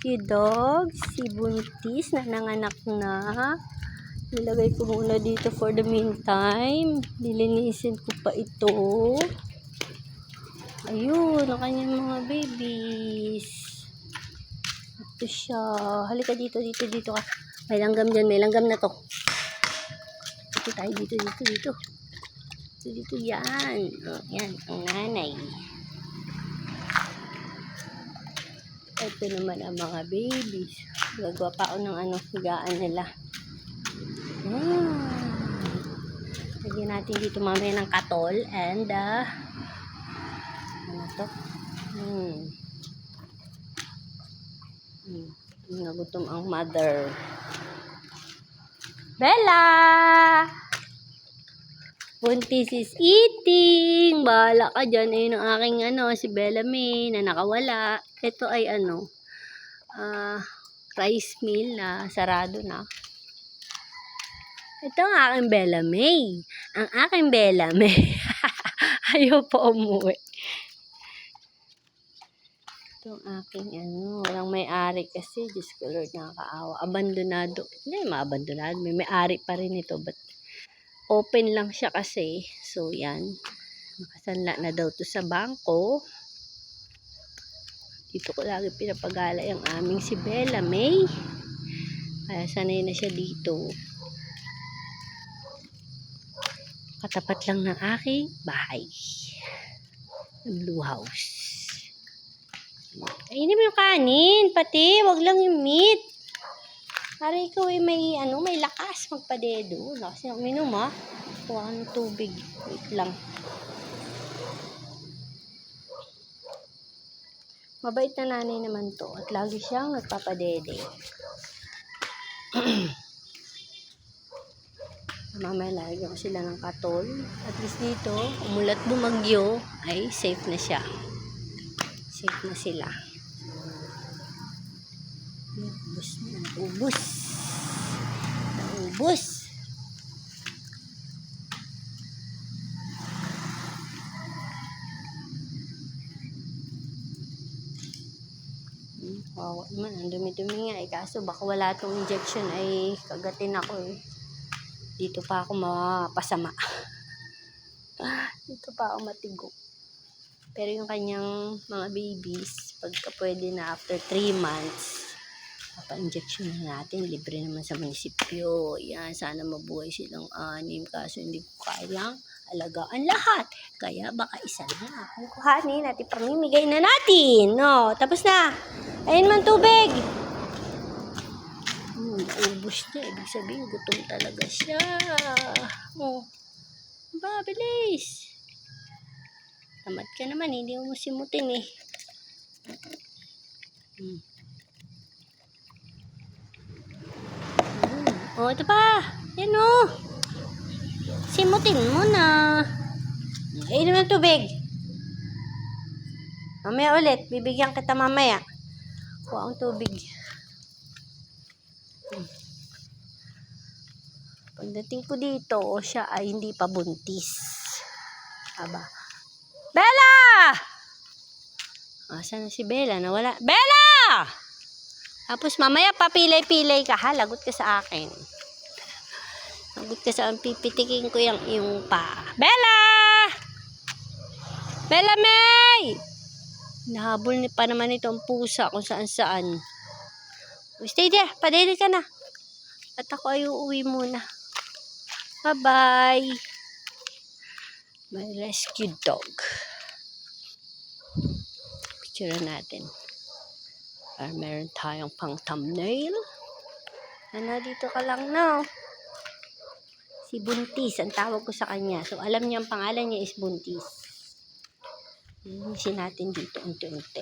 rescue dog, si Buntis na nanganak na. Nilagay ko muna dito for the meantime. Lilinisin ko pa ito. Ayun, ang kanyang mga babies. Ito siya. Halika dito ka. May langgam dyan, may langgam na to. Ito tayo dito. Dito yan. Oh, yan, ang nanay. Ito naman ang mga babies. Gagawa pa ako ng higaan nila. Lagyan natin dito mamaya ng katol and ano to? Nagutom ang mother. Bella! Buntis is eating. Bahala ka dyan. Ayun ang aking si Bella May na nakawala. Ito ay rice mill na sarado na. Ito ang aking Bella May. Ang aking Bella May. Ayaw po umuwi. Ito ang aking walang may-ari kasi. Diyos ko Lord, nakakaawa. Abandonado. Hindi maabandonado. May may-ari pa rin ito. But open lang siya kasi. So, yan. Nakasanla na daw to sa bangko. Dito ko lagi pinapagalay ang aming si Bella May. Kaya sanay na siya dito. Katapat lang ng aking bahay. Blue house. Kainin mo yung kanin, pati. Wag lang yung meat. Para ikaw ay may lakas magpadedo. Lakas na uminom kuha ng tubig. Wait lang. Mabait na nanay naman to. At lagi siyang nagpapadede. Mamaya lalagyan ko sila ng katol. At least dito, umulat bumagyo, ay safe na siya. Safe na sila. Ubus. Wow, naman, ang dumi-dumi nga kaso baka wala tong injection ay kagatin ako Dito pa ako mapasama. Dito pa ako matigo. Pero yung kanyang mga babies, pagka pwede na after 3 months, papa-injection na natin. Libre naman sa munisipyo. Yan, sana mabuhay silang 6. Kaso hindi ko kayang alagaan lahat. Kaya baka isa na akong kuhanin at ipamimigay na natin. No, tapos na. Ayun man tubig. Ubus niya. Ibig sabihin, gutom talaga siya. Bilis. Tamad ka naman, hindi mo simutin Ito pa. Yan Simutin mo na. Ayun naman tubig. Mamaya ulit. Bibigyan kita mamaya. Kuha ang tubig. Pagdating ko dito, siya ay hindi pa buntis. Aba. Bella! Asan na si Bella? Nawala. Bella! Tapos mamaya papilay-pilay ka ha. Lagot ka sa akin. Lagot ka sa akin. Pipitikin ko yung iyong pa. Bella! Bella May! Nahabol pa naman itong pusa kung saan-saan. Stay there. Padede ka na. At ako ay uuwi muna. Bye-bye. My rescue dog. Picture natin. Meron tayong pang thumbnail. Dito ka lang Si Buntis, ang tawag ko sa kanya. So, alam niya ang pangalan niya is Buntis. Linisin natin dito unti-unti.